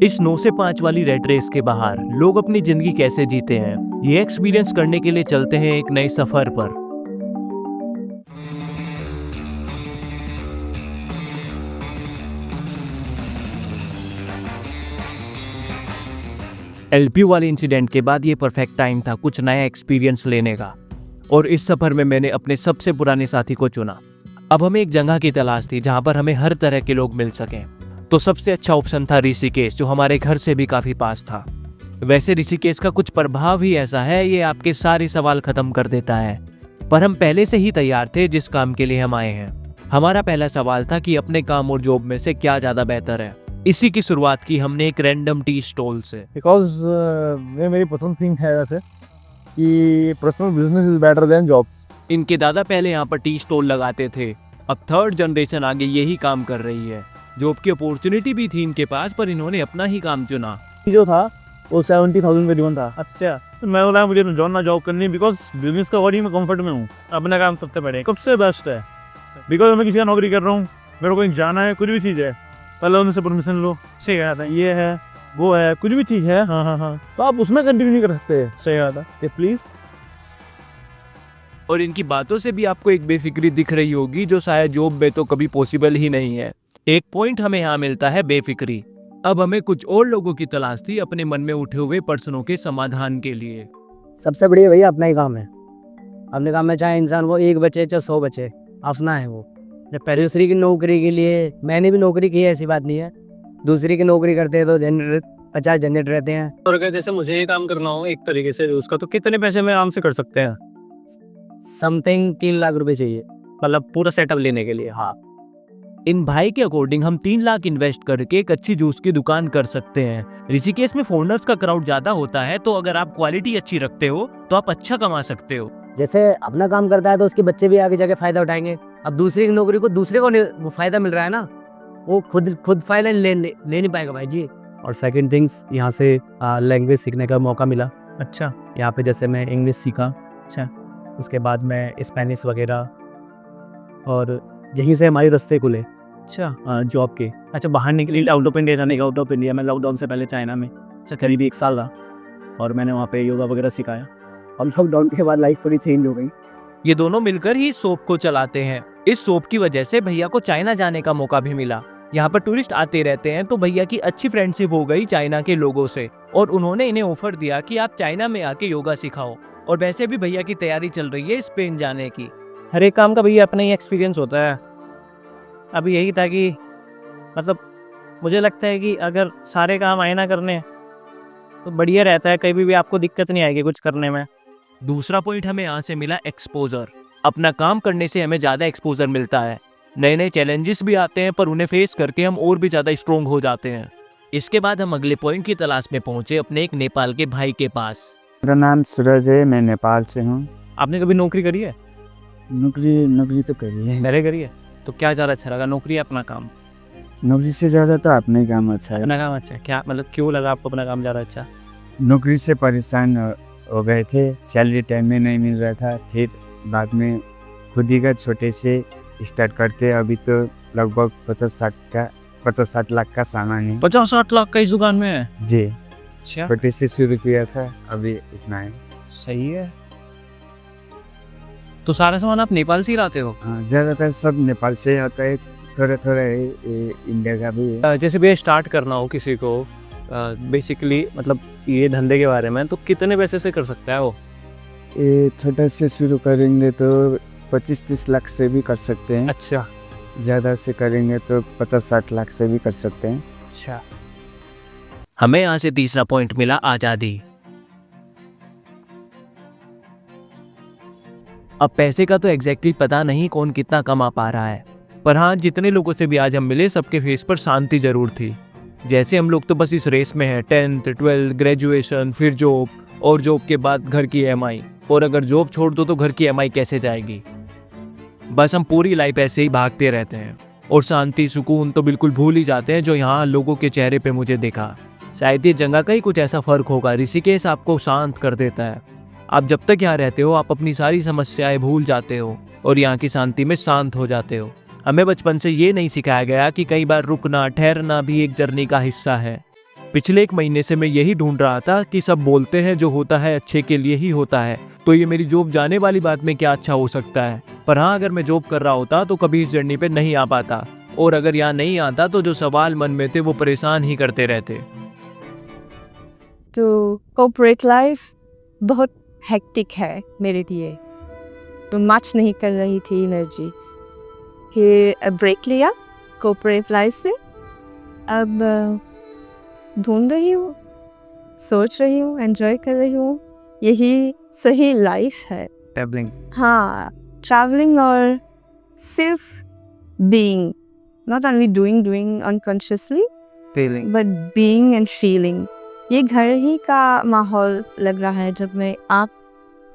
इस 9 से 5 वाली रेट रेस के बाहर लोग अपनी जिंदगी कैसे जीते हैं, ये एक्सपीरियंस करने के लिए चलते हैं एक नए सफर पर। एलपीयू वाले इंसिडेंट के बाद ये परफेक्ट टाइम था कुछ नया एक्सपीरियंस लेने का, और इस सफर में मैंने अपने सबसे पुराने साथी को चुना। अब हमें एक जगह की तलाश थी जहां पर हमें हर तरह के लोग मिल सकें, तो सबसे अच्छा ऑप्शन था ऋषिकेश, जो हमारे घर से भी काफी पास था। वैसे ऋषिकेश का कुछ प्रभाव ही ऐसा है, ये आपके सारे सवाल खत्म कर देता है। पर हम पहले से ही तैयार थे जिस काम के लिए हम आए हैं। हमारा पहला सवाल था कि अपने काम और जॉब में से क्या ज्यादा बेहतर है। इसी की शुरुआत की हमने एक रैंडम टी स्टॉल से। बिकॉज ये मेरी पसंद थिंग है वैसे कि personal business is better than jobs. इनके दादा पहले यहाँ पर टी स्टॉल लगाते थे, अब थर्ड जनरेशन आगे यही काम कर रही है। जॉब की अपॉर्चुनिटी भी थी इनके पास, पर इन्होंने अपना ही काम चुना। जो था वो 70,000 का जीवन था। अच्छा, तो मैं बोला मुझे जॉब करनी, बिकॉज बिजनेस का वर्ड ही मैं कंफर्ट में हूँ। अपना काम सबसे बड़े सबसे बेस्ट है, बिकॉज मैं किसी का नौकरी कर रहा हूँ, मेरे को कहीं जाना है, कुछ भी चीज़ है, पहले उनसे परमिशन लो। सही कहा था, ये है वो है, कुछ भी चीज़ है, हाँ, तो आप उसमें कंटिन्यू नहीं कर सकते। सही कहा था कि प्लीज़। और इनकी बातों से भी आपको एक बेफिक्री दिख रही होगी, जो शायद जॉब में तो कभी पॉसिबल ही नहीं है। एक पॉइंट हमें यहाँ मिलता है, बेफिक्री। अब हमें कुछ और लोगों की तलाश थी अपने मन में उठे हुए प्रश्नों के समाधान के लिए। सबसे बढ़िया भैया अपना ही काम है। अपने काम में चाहे इंसान वो 1 बचे चाहे 100 बचे, अपना है वो। जब पहले दूसरी की नौकरी के लिए मैंने भी नौकरी की है, ऐसी बात नहीं है। दूसरी की नौकरी करते हैं तो 50 झंझट रहते हैं। और अगर जैसे मुझे ये काम करना हो एक तरीके से उसका, तो कितने पैसे में आराम से कर सकते हैं? समथिंग 3 लाख रुपए चाहिए, मतलब पूरा सेटअप लेने के लिए। हाँ, इन भाई के अकॉर्डिंग हम 3 लाख इन्वेस्ट करके एक अच्छी जूस की दुकान कर सकते हैं। ऋषिकेश में फॉरेनर्स का क्राउड ज्यादा होता है, तो अगर आप क्वालिटी अच्छी रखते हो तो आप अच्छा कमा सकते हो। जैसे अपना काम करता है तो उसके बच्चे भी आगे जाके फायदा उठाएंगे। अब दूसरी की नौकरी को दूसरे को वो फायदा मिल रहा है ना, वो खुद फायदा ले नहीं पाएगा भाई जी। और सेकंड थिंग्स, यहाँ से लैंग्वेज सीखने का मौका मिला। अच्छा, यहाँ पे जैसे मैं इंग्लिश सीखा, अच्छा, उसके बाद मैं स्पेनिश वगैरह, और यहीं से हमारे रास्ते खुले अच्छा, जॉब के। अच्छा, बाहर निकली, आउट ऑफ इंडिया जाने का। आउट ऑफ इंडिया में लॉकडाउन से पहले चाइना में अच्छा करीब 1 साल रहा, और मैंने वहाँ पे योगा वगैरह सिखाया। और लॉकडाउन के बाद लाइफ थोड़ी चेंज हो गई। ये दोनों मिलकर ही शॉप को चलाते हैं। इस शॉप की वजह से भैया को चाइना जाने का मौका भी मिला। यहाँ पर टूरिस्ट आते रहते हैं, तो भैया की अच्छी फ्रेंडशिप हो गई चाइना के लोगों से, और उन्होंने इन्हें ऑफर दिया कि आप चाइना में आके योगा सिखाओ। और वैसे भी भैया की तैयारी चल रही है स्पेन जाने की। हर एक काम का भैया अपना ही एक्सपीरियंस होता है। अभी यही था कि मतलब मुझे लगता है कि अगर सारे काम आए ना करने तो बढ़िया रहता है, कहीं भी आपको दिक्कत नहीं आएगी कुछ करने में। दूसरा पॉइंट हमें यहाँ से मिला, एक्सपोजर। अपना काम करने से हमें ज़्यादा एक्सपोजर मिलता है। नए नए चैलेंजेस भी आते हैं, पर उन्हें फेस करके हम और भी ज़्यादा स्ट्रोंग हो जाते हैं। इसके बाद हम अगले पॉइंट की तलाश में पहुंचे अपने एक नेपाल के भाई के पास। मेरा नाम सूरज है, मैं नेपाल से हूँ। आपने कभी नौकरी करी है? नौकरी तो करी है। पहले करी है, तो क्या ज़्यादा अच्छा लगा, नौकरी या अपना काम? नौकरी से ज़्यादा तो अपना ही काम अच्छा है। अपना काम अच्छा है? क्या मतलब क्यों लगा आपको अपना काम ज़्यादा अच्छा? नौकरी से परेशान हो गए थे, सैलरी टाइम में नहीं मिल रहा था। फिर बाद में खुद ही का छोटे से स्टार्ट करके अभी तो लगभग 50-60 लाख का सामान है। 50-60 लाख का इस दुकान में है जी। अच्छा, छोटे से शुरू किया था, अभी इतना है। सही है। तो सारा सामान आप नेपाल से ही लाते हो? हाँ, ज़्यादातर सब नेपाल से आता है, थोड़ा इंडिया का भी है। जैसे भी स्टार्ट करना हो किसी को बेसिकली, मतलब ये धंधे के बारे में, तो कितने पैसे से कर सकता है वो? ये छोटा से शुरू करेंगे तो 25-30 लाख से भी कर सकते हैं। अच्छा, ज़्यादा से करेंगे तो 50-60 लाख से भी कर सकते हैं। अच्छा। हमें यहाँ से तीसरा पॉइंट मिला, आज़ादी। अब पैसे का तो एग्जैक्टली पता नहीं कौन कितना कमा पा रहा है, पर हाँ, जितने लोगों से भी आज हम मिले सबके फेस पर शांति जरूर थी। जैसे हम लोग तो बस इस रेस में हैं, 10th 12th ग्रेजुएशन, फिर जॉब, और जॉब के बाद घर की EMI, और अगर जॉब छोड़ दो तो घर की EMI कैसे जाएगी। बस हम पूरी लाइफ ऐसे ही भागते रहते हैं, और शांति सुकून तो बिल्कुल भूल ही जाते हैं, जो यहाँ लोगों के चेहरे पे मुझे देखा। शायद ये जगह का ही कुछ ऐसा फर्क होगा। ऋषिकेश आपको शांत कर देता है। आप जब तक यहाँ रहते हो आप अपनी सारी समस्याएं भूल जाते हो, और यहाँ की शांति में शांत हो जाते हो। हमें बचपन से ये नहीं सिखाया गया कि कई बार रुकना ठहरना भी एक जर्नी का हिस्सा है। पिछले 1 महीने से मैं यही ढूंढ रहा था कि सब बोलते हैं जो होता है अच्छे के लिए ही होता है, तो ये मेरी जॉब जाने वाली बात में क्या अच्छा हो सकता है। पर हाँ, अगर मैं जॉब कर रहा होता तो कभी इस जर्नी पे नहीं आ पाता, और अगर यहाँ नहीं आता तो जो सवाल मन में थे वो परेशान ही करते रहते। तो कॉर्पोरेट लाइफ बहुत हेक्टिक है मेरे लिए, तो मैच नहीं कर रही थी एनर्जी। फिर ब्रेक लिया कॉर्पोरेट लाइफ से, अब ढूंढ रही हूँ, सोच रही हूँ, एंजॉय कर रही हूँ, यही सही लाइफ है। ट्रैवलिंग। हाँ, ट्रैवलिंग और सिर्फ being, not only doing unconsciously feeling. But being and feeling. ये घर ही का माहौल लग रहा है। जब मैं आँख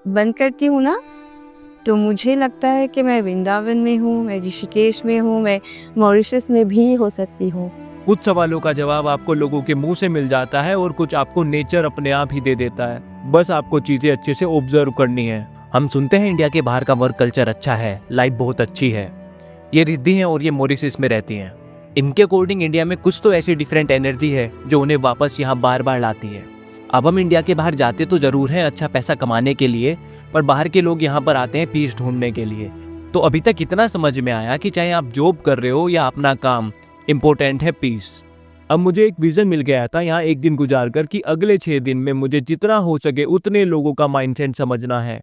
बंद करती हूँ ना, तो मुझे लगता है कि मैं वृंदावन में हूँ, मैं ऋषिकेश में हूँ, मैं मॉरिशस में भी हो सकती हूँ। कुछ सवालों का जवाब आपको लोगों के मुंह से मिल जाता है और कुछ आपको नेचर अपने आप ही दे देता है। बस आपको चीजें अच्छे से ऑब्जर्व करनी है। हम सुनते हैं इंडिया के बाहर का वर्क कल्चर अच्छा है, लाइफ बहुत अच्छी है। ये रिद्धि हैं और ये मॉरिशस में रहती हैं। इनके अकॉर्डिंग इंडिया में कुछ तो ऐसी डिफरेंट एनर्जी है जो उन्हें वापस यहाँ बार बार लाती है। अब हम इंडिया के बाहर जाते तो जरूर हैं अच्छा पैसा कमाने के लिए, पर बाहर के लोग यहाँ पर आते हैं पीस ढूंढने के लिए। तो अभी तक इतना समझ में आया कि चाहे आप जॉब कर रहे हो या अपना काम, इम्पोर्टेंट है पीस। अब मुझे एक विजन मिल गया था यहाँ एक दिन गुजार कर कि अगले 6 दिन में मुझे जितना हो सके उतने लोगों का माइंडसेट समझना है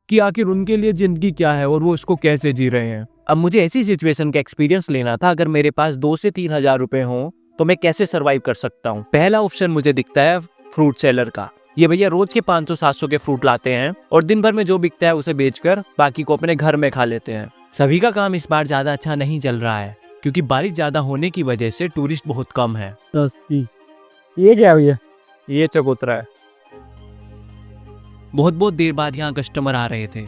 कि आखिर उनके लिए जिंदगी क्या है और वो उसको कैसे जी रहे हैं। अब मुझे ऐसी सिचुएशन का एक्सपीरियंस लेना था, अगर मेरे पास 2 से 3 हज़ार रुपए हों तो मैं कैसे सर्वाइव कर सकता हूँ। पहला ऑप्शन मुझे दिखता है फ्रूट सेलर का। ये भैया रोज के 500-700 के फ्रूट लाते हैं और दिन भर में जो बिकता है उसे बेचकर बाकी को अपने घर में खा लेते हैं। सभी का काम इस बार ज्यादा अच्छा नहीं चल रहा है क्योंकि बारिश ज्यादा होने की वजह से टूरिस्ट बहुत कम है। ये क्या भैया? ये चकोतरा है। बहुत देर बाद यहाँ कस्टमर आ रहे थे।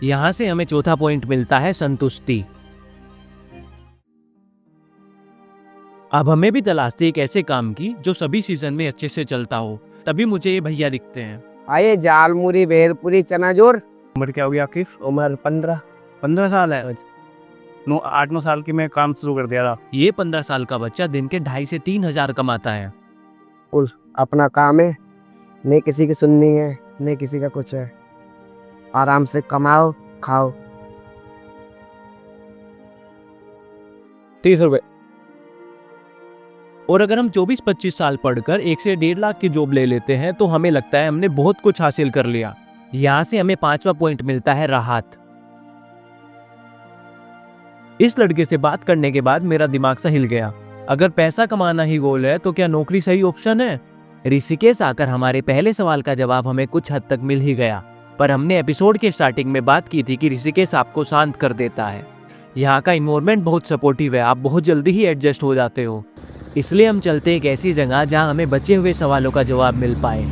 यहाँ से हमें चौथा पॉइंट मिलता है संतुष्टि। अब हमें भी तलाश थी एक ऐसे काम की जो सभी सीजन में अच्छे से चलता हो। तभी मुझे ये भैया दिखते हैं। आइए, जालमुरी, भेलपुरी, चनाजोर। उम्र क्या हो गई आपकी? उम्र 15 साल है। 8-9 साल की मैं काम शुरू कर दिया था। ये 15 साल का बच्चा दिन के 2,500 से 3,000 कमाता है। अपना काम है, नहीं किसी की सुननी है, नहीं किसी का कुछ है। आराम से कमाओ, खाओ। 30 रुपए। और अगर हम 24-25 साल पढ़कर 1 से 1.5 लाख की जॉब ले लेते हैं तो हमें लगता है हमने बहुत कुछ हासिल कर लिया। यहाँ से हमें 5वां पॉइंट मिलता है राहत। इस लड़के से बात करने के बाद मेरा दिमाग सा हिल गया। अगर पैसा कमाना ही गोल है तो क्या नौकरी सही ऑप्शन है? ऋषिकेश आकर हमारे पहले सवाल का जवाब हमें कुछ हद तक मिल ही गया, पर हमने एपिसोड के स्टार्टिंग में बात की थी कि ऋषिकेश आपको शांत कर देता है। यहाँ का इन्वायरमेंट बहुत सपोर्टिव है, आप बहुत जल्दी ही एडजस्ट हो जाते हो। इसलिए हम चलते एक ऐसी जगह जहाँ हमें बचे हुए सवालों का जवाब मिल पाए।